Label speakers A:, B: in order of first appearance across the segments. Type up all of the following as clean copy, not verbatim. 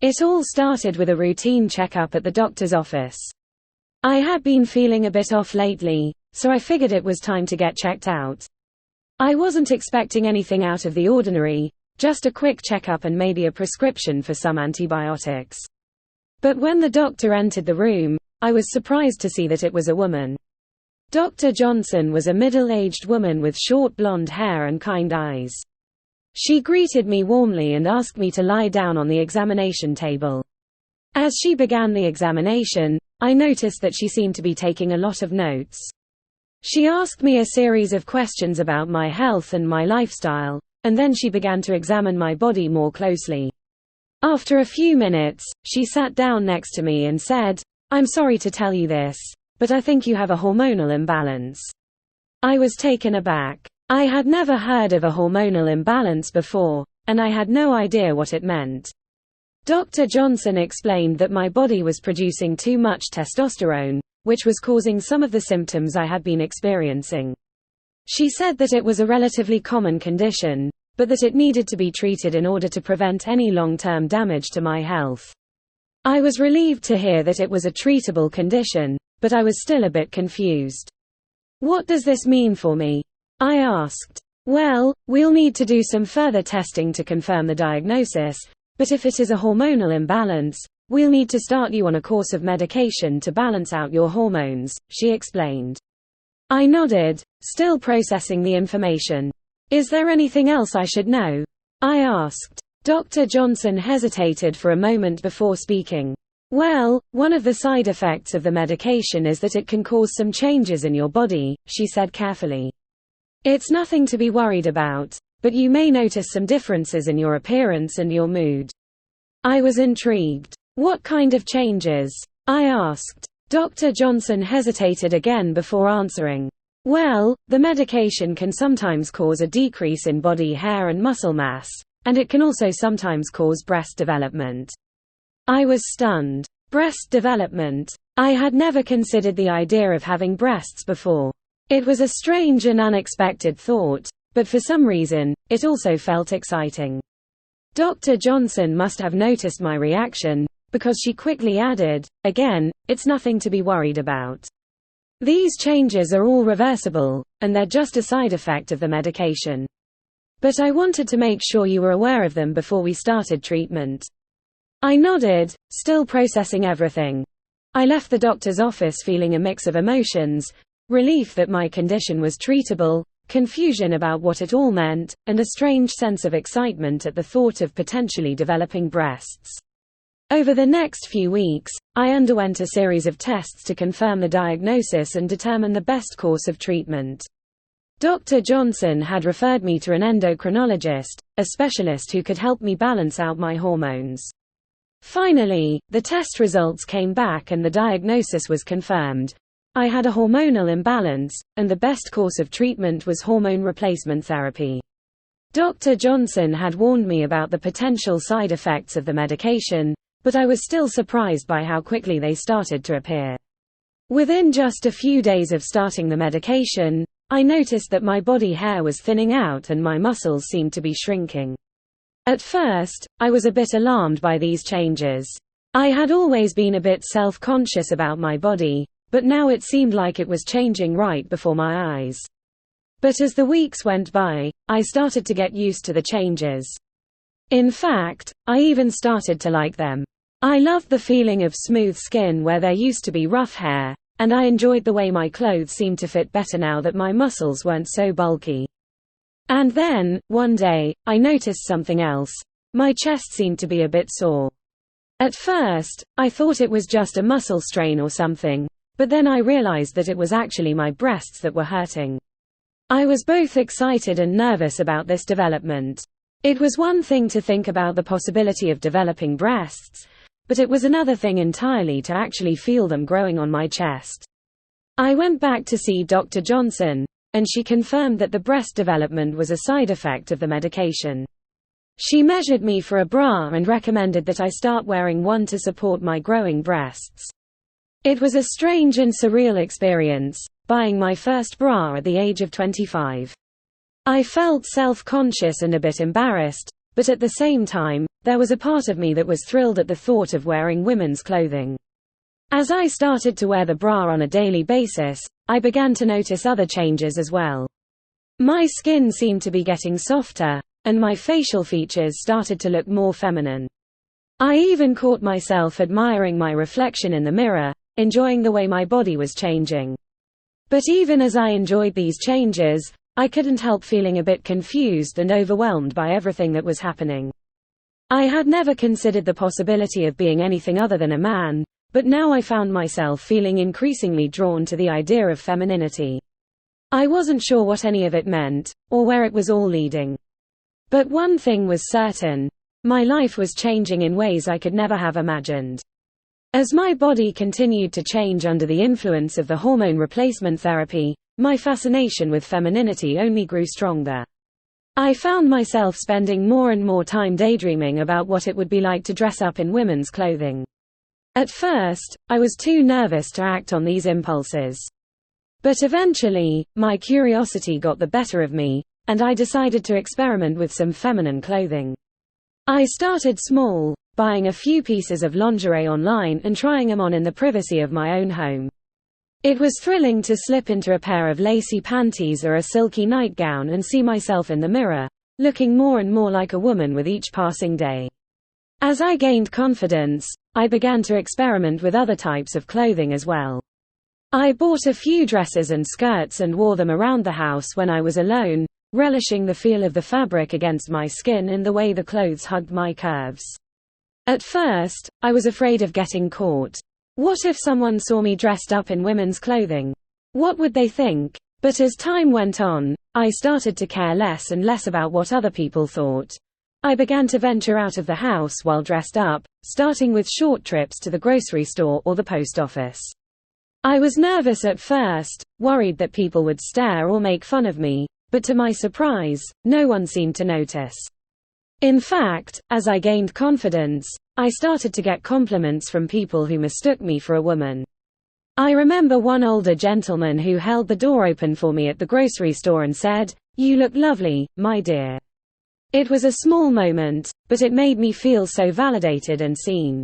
A: It all started with a routine checkup at the doctor's office. I had been feeling a bit off lately, so I figured it was time to get checked out. I wasn't expecting anything out of the ordinary, just a quick checkup and maybe a prescription for some antibiotics. But when the doctor entered the room, I was surprised to see that it was a woman. Dr. Johnson was a middle-aged woman with short blonde hair and kind eyes. She greeted me warmly and asked me to lie down on the examination table. As she began the examination, I noticed that she seemed to be taking a lot of notes. She asked me a series of questions about my health and my lifestyle, and then she began to examine my body more closely. After a few minutes, she sat down next to me and said, "I'm sorry to tell you this, but I think you have a hormonal imbalance." I was taken aback. I had never heard of a hormonal imbalance before, and I had no idea what it meant. Dr. Johnson explained that my body was producing too much testosterone, which was causing some of the symptoms I had been experiencing. She said that it was a relatively common condition, but that it needed to be treated in order to prevent any long-term damage to my health. I was relieved to hear that it was a treatable condition, but I was still a bit confused. "What does this mean for me?" I asked. "Well, we'll need to do some further testing to confirm the diagnosis, but if it is a hormonal imbalance, we'll need to start you on a course of medication to balance out your hormones," she explained. I nodded, still processing the information. "Is there anything else I should know?" I asked. Dr. Johnson hesitated for a moment before speaking. "Well, one of the side effects of the medication is that it can cause some changes in your body," she said carefully. "It's nothing to be worried about, but you may notice some differences in your appearance and your mood." I was intrigued. "What kind of changes?" I asked. Dr. Johnson hesitated again before answering. "Well, the medication can sometimes cause a decrease in body hair and muscle mass, and it can also sometimes cause breast development." I was stunned. Breast development. I had never considered the idea of having breasts before. It was a strange and unexpected thought, but for some reason, it also felt exciting. Dr. Johnson must have noticed my reaction, because she quickly added, "Again, it's nothing to be worried about. These changes are all reversible, and they're just a side effect of the medication. But I wanted to make sure you were aware of them before we started treatment." I nodded, still processing everything. I left the doctor's office feeling a mix of emotions: relief that my condition was treatable, confusion about what it all meant, and a strange sense of excitement at the thought of potentially developing breasts. Over the next few weeks, I underwent a series of tests to confirm the diagnosis and determine the best course of treatment. Dr. Johnson had referred me to an endocrinologist, a specialist who could help me balance out my hormones. Finally, the test results came back and the diagnosis was confirmed. I had a hormonal imbalance, and the best course of treatment was hormone replacement therapy. Dr. Johnson had warned me about the potential side effects of the medication, but I was still surprised by how quickly they started to appear. Within just a few days of starting the medication, I noticed that my body hair was thinning out and my muscles seemed to be shrinking. At first, I was a bit alarmed by these changes. I had always been a bit self-conscious about my body, but now it seemed like it was changing right before my eyes. But as the weeks went by, I started to get used to the changes. In fact, I even started to like them. I loved the feeling of smooth skin where there used to be rough hair, and I enjoyed the way my clothes seemed to fit better now that my muscles weren't so bulky. And then, one day, I noticed something else. My chest seemed to be a bit sore. At first, I thought it was just a muscle strain or something, but then I realized that it was actually my breasts that were hurting. I was both excited and nervous about this development. It was one thing to think about the possibility of developing breasts, but it was another thing entirely to actually feel them growing on my chest. I went back to see Dr. Johnson, and she confirmed that the breast development was a side effect of the medication. She measured me for a bra and recommended that I start wearing one to support my growing breasts. It was a strange and surreal experience, buying my first bra at the age of 25. I felt self-conscious and a bit embarrassed, but at the same time, there was a part of me that was thrilled at the thought of wearing women's clothing. As I started to wear the bra on a daily basis, I began to notice other changes as well. My skin seemed to be getting softer, and my facial features started to look more feminine. I even caught myself admiring my reflection in the mirror, enjoying the way my body was changing. But even as I enjoyed these changes, I couldn't help feeling a bit confused and overwhelmed by everything that was happening. I had never considered the possibility of being anything other than a man, but now I found myself feeling increasingly drawn to the idea of femininity. I wasn't sure what any of it meant, or where it was all leading. But one thing was certain: my life was changing in ways I could never have imagined. As my body continued to change under the influence of the hormone replacement therapy, my fascination with femininity only grew stronger. I found myself spending more and more time daydreaming about what it would be like to dress up in women's clothing. At first, I was too nervous to act on these impulses. But eventually, my curiosity got the better of me, and I decided to experiment with some feminine clothing. I started small, buying a few pieces of lingerie online and trying them on in the privacy of my own home. It was thrilling to slip into a pair of lacy panties or a silky nightgown and see myself in the mirror, looking more and more like a woman with each passing day. As I gained confidence, I began to experiment with other types of clothing as well. I bought a few dresses and skirts and wore them around the house when I was alone, relishing the feel of the fabric against my skin and the way the clothes hugged my curves. At first, I was afraid of getting caught. What if someone saw me dressed up in women's clothing? What would they think? But as time went on, I started to care less and less about what other people thought. I began to venture out of the house while dressed up, starting with short trips to the grocery store or the post office. I was nervous at first, worried that people would stare or make fun of me, but to my surprise, no one seemed to notice. In fact, as I gained confidence, I started to get compliments from people who mistook me for a woman. I remember one older gentleman who held the door open for me at the grocery store and said, "You look lovely, my dear." It was a small moment, but it made me feel so validated and seen.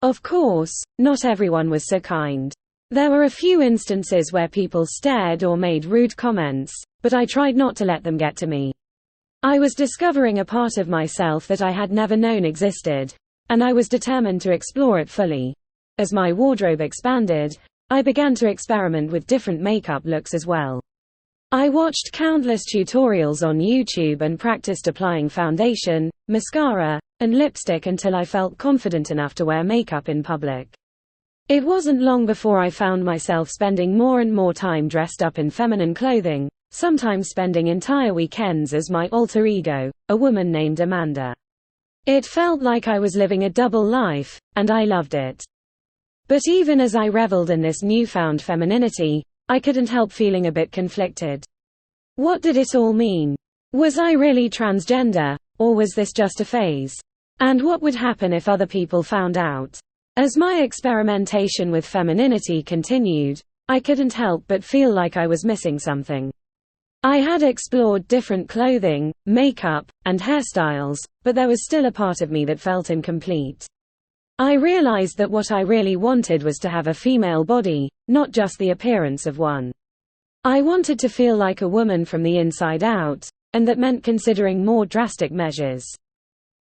A: Of course, not everyone was so kind. There were a few instances where people stared or made rude comments, but I tried not to let them get to me. I was discovering a part of myself that I had never known existed, and I was determined to explore it fully. As my wardrobe expanded, I began to experiment with different makeup looks as well. I watched countless tutorials on YouTube and practiced applying foundation, mascara, and lipstick until I felt confident enough to wear makeup in public. It wasn't long before I found myself spending more and more time dressed up in feminine clothing, sometimes spending entire weekends as my alter ego, a woman named Amanda. It felt like I was living a double life, and I loved it. But even as I reveled in this newfound femininity, I couldn't help feeling a bit conflicted. What did it all mean? Was I really transgender, or was this just a phase? And what would happen if other people found out? As my experimentation with femininity continued, I couldn't help but feel like I was missing something. I had explored different clothing, makeup, and hairstyles, but there was still a part of me that felt incomplete. I realized that what I really wanted was to have a female body, not just the appearance of one. I wanted to feel like a woman from the inside out, and that meant considering more drastic measures.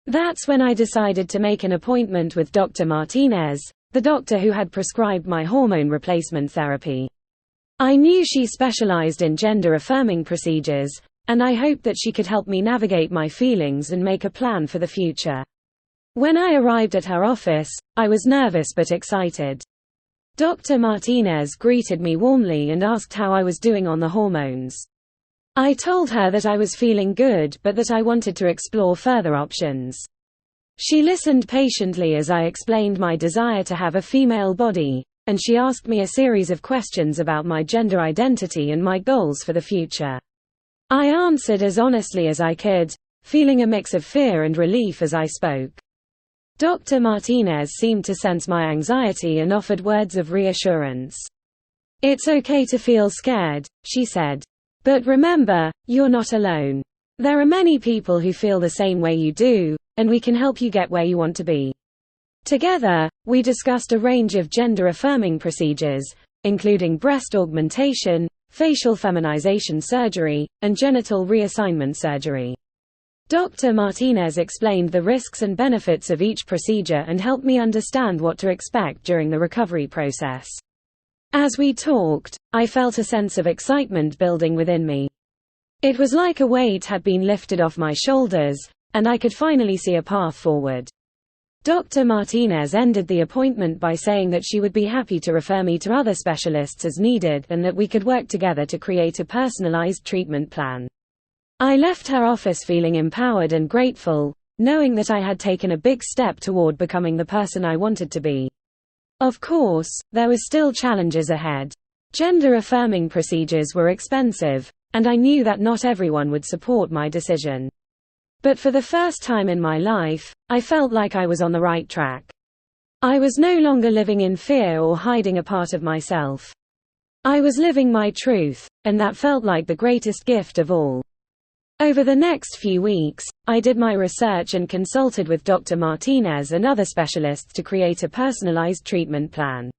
A: That's when I decided to make an appointment with Dr. Martinez, the doctor who had prescribed my hormone replacement therapy. I knew she specialized in gender-affirming procedures, and I hoped that she could help me navigate my feelings and make a plan for the future. When I arrived at her office, I was nervous but excited. Dr. Martinez greeted me warmly and asked how I was doing on the hormones. I told her that I was feeling good but that I wanted to explore further options. She listened patiently as I explained my desire to have a female body, and she asked me a series of questions about my gender identity and my goals for the future. I answered as honestly as I could, feeling a mix of fear and relief as I spoke. Dr. Martinez seemed to sense my anxiety and offered words of reassurance. "It's okay to feel scared," she said. "But remember, you're not alone. There are many people who feel the same way you do, and we can help you get where you want to be. Together, we discussed a range of gender-affirming procedures, including breast augmentation, facial feminization surgery, and genital reassignment surgery. Dr. Martinez explained the risks and benefits of each procedure and helped me understand what to expect during the recovery process. As we talked, I felt a sense of excitement building within me. It was like a weight had been lifted off my shoulders, and I could finally see a path forward. Dr. Martinez ended the appointment by saying that she would be happy to refer me to other specialists as needed and that we could work together to create a personalized treatment plan. I left her office feeling empowered and grateful, knowing that I had taken a big step toward becoming the person I wanted to be. Of course, there was still challenges ahead. Gender-affirming procedures were expensive, and I knew that not everyone would support my decision. But for the first time in my life, I felt like I was on the right track. I was no longer living in fear or hiding a part of myself. I was living my truth, and that felt like the greatest gift of all. Over the next few weeks, I did my research and consulted with Dr. Martinez and other specialists to create a personalized treatment plan.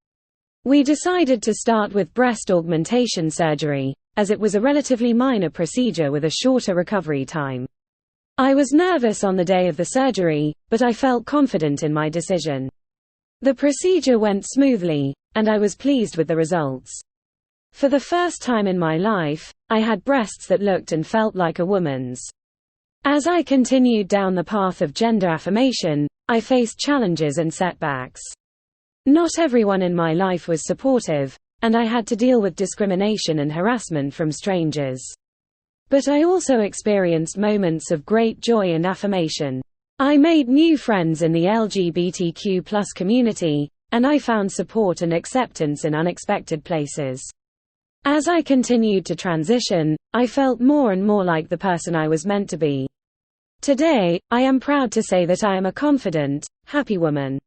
A: We decided to start with breast augmentation surgery, as it was a relatively minor procedure with a shorter recovery time. I was nervous on the day of the surgery, but I felt confident in my decision. The procedure went smoothly, and I was pleased with the results. For the first time in my life, I had breasts that looked and felt like a woman's. As I continued down the path of gender affirmation, I faced challenges and setbacks. Not everyone in my life was supportive, and I had to deal with discrimination and harassment from strangers. But I also experienced moments of great joy and affirmation. I made new friends in the LGBTQ+ community, and I found support and acceptance in unexpected places. As I continued to transition, I felt more and more like the person I was meant to be. Today, I am proud to say that I am a confident, happy woman.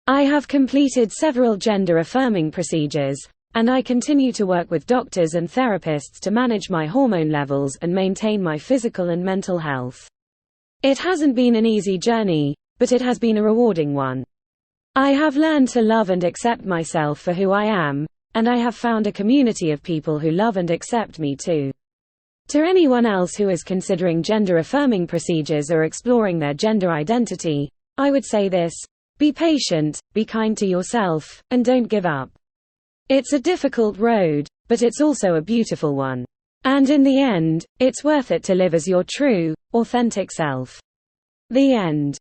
A: I have completed several gender-affirming procedures, and I continue to work with doctors and therapists to manage my hormone levels and maintain my physical and mental health. It hasn't been an easy journey, but it has been a rewarding one. I have learned to love and accept myself for who I am, and I have found a community of people who love and accept me too. To anyone else who is considering gender-affirming procedures or exploring their gender identity, I would say this: be patient, be kind to yourself, and don't give up. It's a difficult road, but it's also a beautiful one. And in the end, it's worth it to live as your true, authentic self. The end.